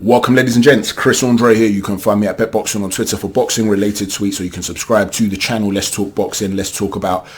Welcome, ladies and gents. Chris Andre here. You can find me at BetBoxing on Twitter for boxing related tweets, or you can subscribe to the channel Let's Talk Boxing. Let's talk about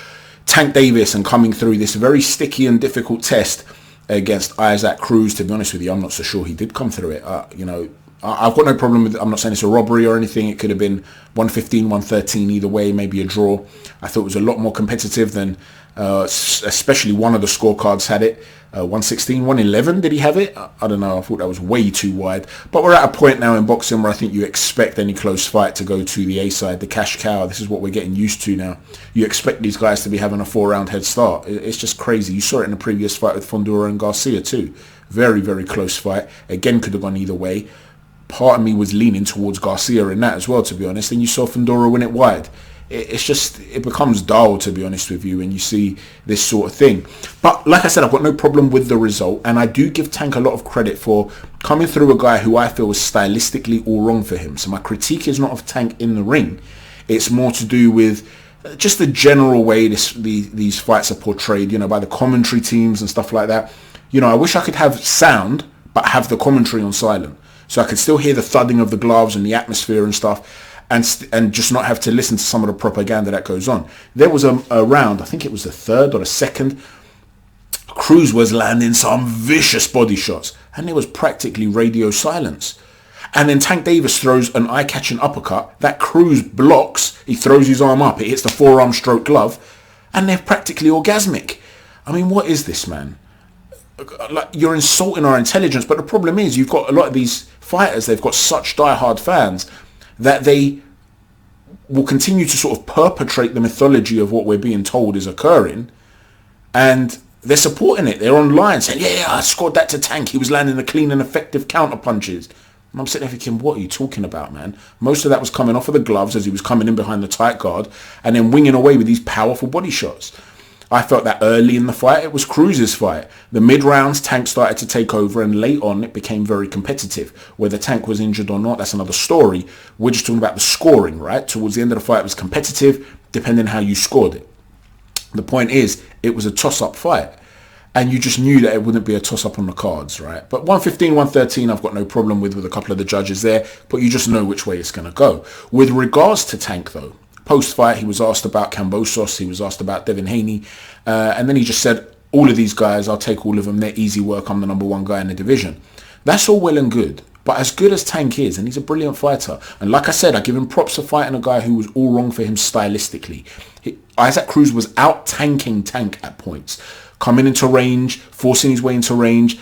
Tank Davis and coming through this very sticky and difficult test against Isaac Cruz. To be honest with you, I'm not so sure he did come through it. I've got no problem with it. I'm not saying it's a robbery or anything. It could have been 115, 113 either way, maybe a draw. I thought it was a lot more competitive than especially one of the scorecards had it. 116, 111, did he have it? I don't know. I thought that was way too wide. But we're at a point now in boxing where I think you expect any close fight to go to the A side, the cash cow. This is what we're getting used to now. You expect these guys to be having a 4-round head start. It's just crazy. You saw it in the previous fight with Fundora and Garcia too. Very, very close fight. Again, could have gone either way. Part of me was leaning towards Garcia in that as well, to be honest. And you saw Fundora win it wide. It becomes dull, to be honest with you, when you see this sort of thing. But like I said, I've got no problem with the result, and I do give Tank a lot of credit for coming through a guy who I feel was stylistically all wrong for him. So my critique is not of Tank in the ring. It's more to do with just the general way these fights are portrayed, by the commentary teams and stuff like that. I wish I could have sound, but have the commentary on silent, so I could still hear the thudding of the gloves and the atmosphere and stuff. And just not have to listen to some of the propaganda that goes on. There was a round, I think it was the third or the second, Cruz was landing some vicious body shots, and there was practically radio silence. And then Tank Davis throws an eye-catching uppercut that Cruz blocks. He throws his arm up, it hits the forearm stroke glove, and they're practically orgasmic. I mean, what is this, man? Like, you're insulting our intelligence, but the problem is you've got a lot of these fighters, they've got such die-hard fans that they will continue to sort of perpetrate the mythology of what we're being told is occurring, and they're supporting it. They're online saying, yeah, I scored that to Tank. He was landing the clean and effective counter punches. And I'm sitting there thinking, what are you talking about, man? Most of that was coming off of the gloves as he was coming in behind the tight guard and then winging away with these powerful body shots. I felt that early in the fight, it was Cruz's fight. The mid-rounds, Tank started to take over, and late on, it became very competitive. Whether Tank was injured or not, that's another story. We're just talking about the scoring, right? Towards the end of the fight, it was competitive, depending how you scored it. The point is, it was a toss-up fight, and you just knew that it wouldn't be a toss-up on the cards, right? But 115, 113, I've got no problem with a couple of the judges there, but you just know which way it's going to go. With regards to Tank, though, post-fight, he was asked about Kambosos, he was asked about Devin Haney, and then he just said, all of these guys, I'll take all of them, they're easy work, I'm the number one guy in the division. That's all well and good, but as good as Tank is, and he's a brilliant fighter, and like I said, I give him props for fighting a guy who was all wrong for him stylistically. Isaac Cruz was out-tanking Tank at points, coming into range, forcing his way into range,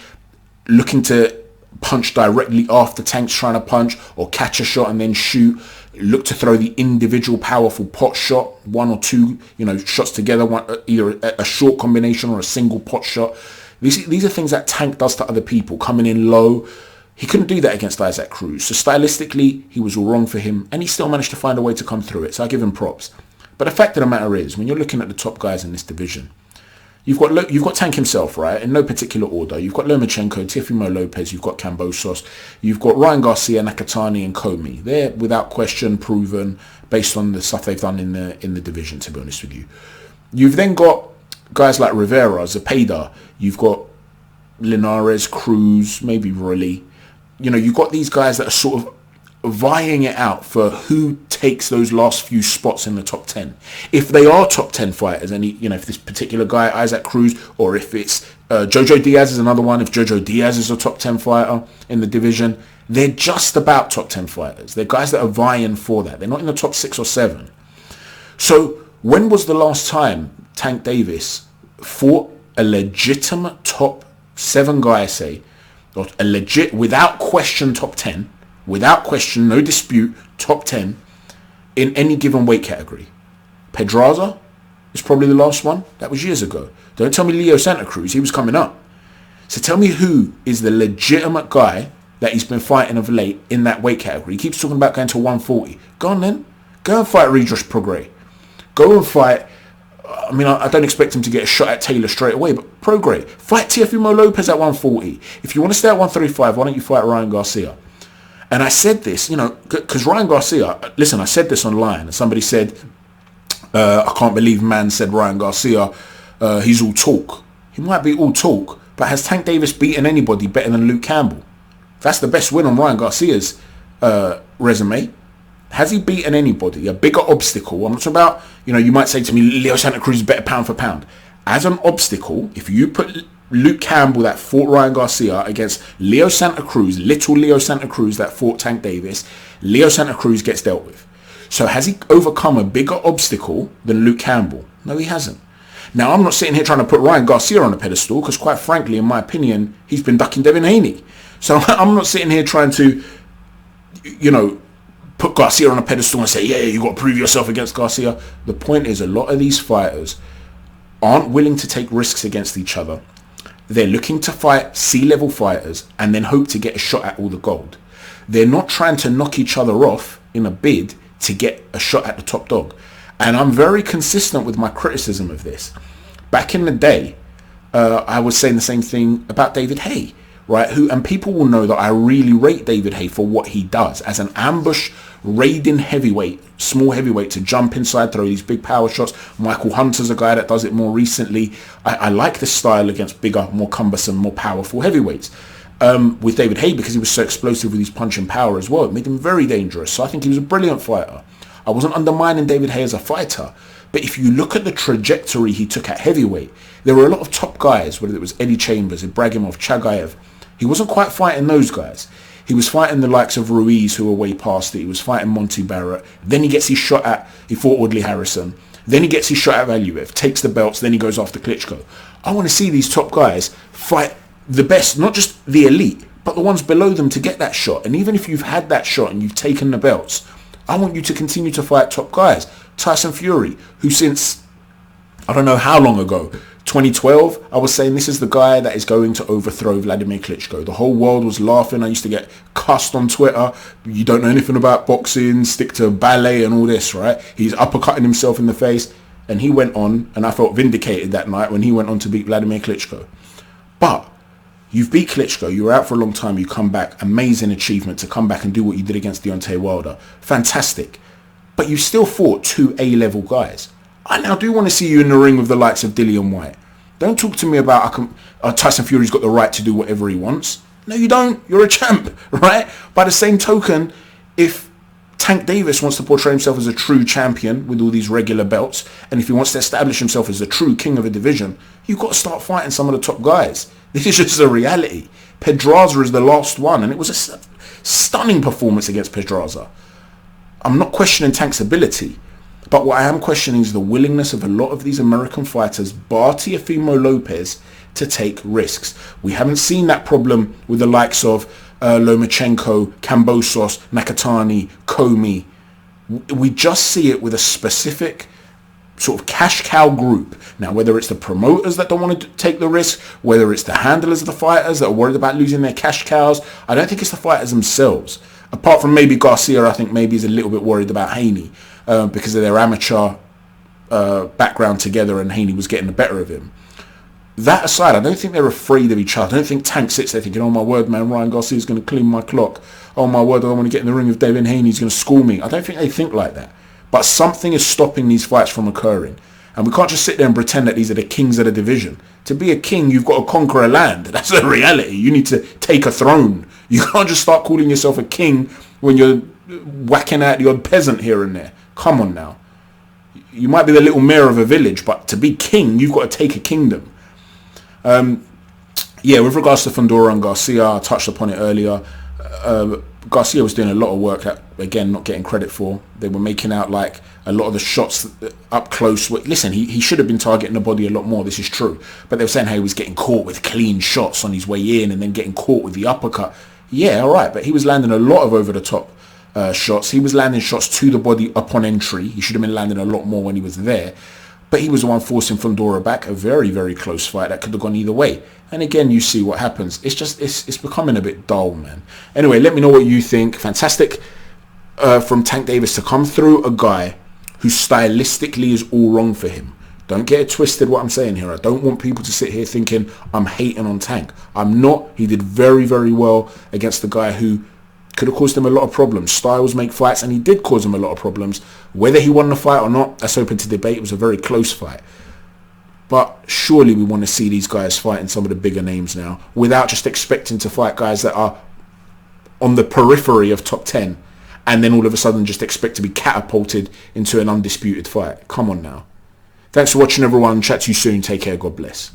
looking to punch directly after Tank's trying to punch, or catch a shot and then shoot, look to throw the individual powerful pot shot, one or two, shots together, either a short combination or a single pot shot. These are things that Tank does to other people, coming in low. He couldn't do that against Isaac Cruz. So stylistically, he was all wrong for him, and he still managed to find a way to come through it. So I give him props. But the fact of the matter is, when you're looking at the top guys in this division, you've got Tank himself, right? In no particular order. You've got Lomachenko, Teofimo Lopez, you've got Kambosos, you've got Ryan Garcia, Nakatani and Comey. They're without question proven based on the stuff they've done in the division, to be honest with you. You've then got guys like Rivera, Zepeda, you've got Linares, Cruz, maybe Rolly. You've got these guys that are sort of vying it out for who takes those last few spots in the top 10. If they are top 10 fighters, and if this particular guy, Isaac Cruz, or if it's Jojo Diaz is another one, if Jojo Diaz is a top 10 fighter in the division, they're just about top 10 fighters. They're guys that are vying for that. They're not in the top 6 or 7. So when was the last time Tank Davis fought a legitimate top 7 guy, say, or a legit, without question, top 10, without question, no dispute, top 10 in any given weight category? Pedraza is probably the last one. That was years ago. Don't tell me Leo Santa Cruz. He was coming up. So tell me who is the legitimate guy that he's been fighting of late in that weight category. He keeps talking about going to 140. Go on then. Go and fight Regis Prograis. Go and fight... I don't expect him to get a shot at Taylor straight away, but Prograis. Fight Teofimo Lopez at 140. If you want to stay at 135, why don't you fight Ryan Garcia? And I said this, because Ryan Garcia, listen, I said this online, and somebody said, I can't believe man said Ryan Garcia, he's all talk. He might be all talk, but has Tank Davis beaten anybody better than Luke Campbell? That's the best win on Ryan Garcia's resume. Has he beaten anybody? A bigger obstacle? I'm not talking about, you might say to me, Leo Santa Cruz is better pound for pound. As an obstacle, if you put Luke Campbell that fought Ryan Garcia against Leo Santa Cruz, little Leo Santa Cruz that fought Tank Davis, Leo Santa Cruz gets dealt with. So has he overcome a bigger obstacle than Luke Campbell? No, he hasn't. Now, I'm not sitting here trying to put Ryan Garcia on a pedestal because, quite frankly, in my opinion, he's been ducking Devin Haney. So I'm not sitting here trying to, put Garcia on a pedestal and say, yeah, you got to prove yourself against Garcia. The point is, a lot of these fighters aren't willing to take risks against each other. They're looking to fight C-level fighters and then hope to get a shot at all the gold. They're not trying to knock each other off in a bid to get a shot at the top dog. And I'm very consistent with my criticism of this. Back in the day, I was saying the same thing about David Haye, right? And people will know that I really rate David Haye for what he does as an ambush raiding heavyweight, small heavyweight, to jump inside, throw these big power shots. Michael Hunter's a guy that does it more recently. I like this style against bigger, more cumbersome, more powerful heavyweights. With David Haye, because he was so explosive with his punching power as well, it made him very dangerous. So I think he was a brilliant fighter. I wasn't undermining David Haye as a fighter, but if you look at the trajectory he took at heavyweight, there were a lot of top guys, whether it was Eddie Chambers, Ibragimov, Chagayev. He wasn't quite fighting those guys. He was fighting the likes of Ruiz, who were way past it. He was fighting Monty Barrett. Then he gets his shot at, he fought Audley Harrison. Then he gets his shot at Valuev, takes the belts, then he goes after Klitschko. I want to see these top guys fight the best, not just the elite, but the ones below them to get that shot. And even if you've had that shot and you've taken the belts, I want you to continue to fight top guys. Tyson Fury, who since, I don't know how long ago, 2012, I was saying this is the guy that is going to overthrow Vladimir Klitschko. The whole world was laughing. I used to get cussed on Twitter. You don't know anything about boxing, stick to ballet and all this, right? He's uppercutting himself in the face. And he went on, and I felt vindicated that night when he went on to beat Vladimir Klitschko. But you've beat Klitschko, you were out for a long time, you come back, amazing achievement to come back and do what you did against Deontay Wilder. Fantastic. But you still fought two A-level guys. I now do want to see you in the ring with the likes of Dillian White. Don't talk to me about Tyson Fury's got the right to do whatever he wants. No, you don't. You're a champ, right? By the same token, if Tank Davis wants to portray himself as a true champion with all these regular belts, and if he wants to establish himself as the true king of a division, you've got to start fighting some of the top guys. This is just a reality. Pedraza is the last one, and it was a stunning performance against Pedraza. I'm not questioning Tank's ability, but what I am questioning is the willingness of a lot of these American fighters, bar Teofimo Lopez, to take risks. We haven't seen that problem with the likes of Lomachenko, Kambosos, Nakatani, Comey. We just see it with a specific sort of cash cow group. Now, whether it's the promoters that don't want to take the risk, whether it's the handlers of the fighters that are worried about losing their cash cows, I don't think it's the fighters themselves. Apart from maybe Garcia, I think maybe he's a little bit worried about Haney because of their amateur background together, and Haney was getting the better of him. That aside, I don't think they're afraid of each other. I don't think Tank sits there thinking, oh my word, man, Ryan Garcia's going to clean my clock. Oh my word, I don't want to get in the ring with Devin Haney, he's going to school me. I don't think they think like that. But something is stopping these fights from occurring. And we can't just sit there and pretend that these are the kings of the division. To be a king, you've got to conquer a land. That's the reality. You need to take a throne. You can't just start calling yourself a king when you're whacking out the odd peasant here and there. Come on now. You might be the little mayor of a village, but to be king, you've got to take a kingdom. With regards to Fundora and Garcia, I touched upon it earlier. Garcia was doing a lot of work that, again, not getting credit for. They were making out like a lot of the shots up close. Listen, he should have been targeting the body a lot more, this is true. But they were saying how he was getting caught with clean shots on his way in and then getting caught with the uppercut. Yeah, all right, but he was landing a lot of over-the-top shots. He was landing shots to the body upon entry. He should have been landing a lot more when he was there. But he was the one forcing Fundora back. A very, very close fight that could have gone either way. And again, you see what happens. It's becoming a bit dull, man. Anyway, let me know what you think. Fantastic from Tank Davis to come through a guy who stylistically is all wrong for him. Don't get it twisted what I'm saying here. I don't want people to sit here thinking I'm hating on Tank. I'm not. He did very, very well against the guy who could have caused him a lot of problems. Styles make fights, and he did cause him a lot of problems. Whether he won the fight or not, that's open to debate. It was a very close fight. But surely we want to see these guys fighting some of the bigger names now without just expecting to fight guys that are on the periphery of top 10, and then all of a sudden just expect to be catapulted into an undisputed fight. Come on now. Thanks for watching, everyone. Chat to you soon. Take care. God bless.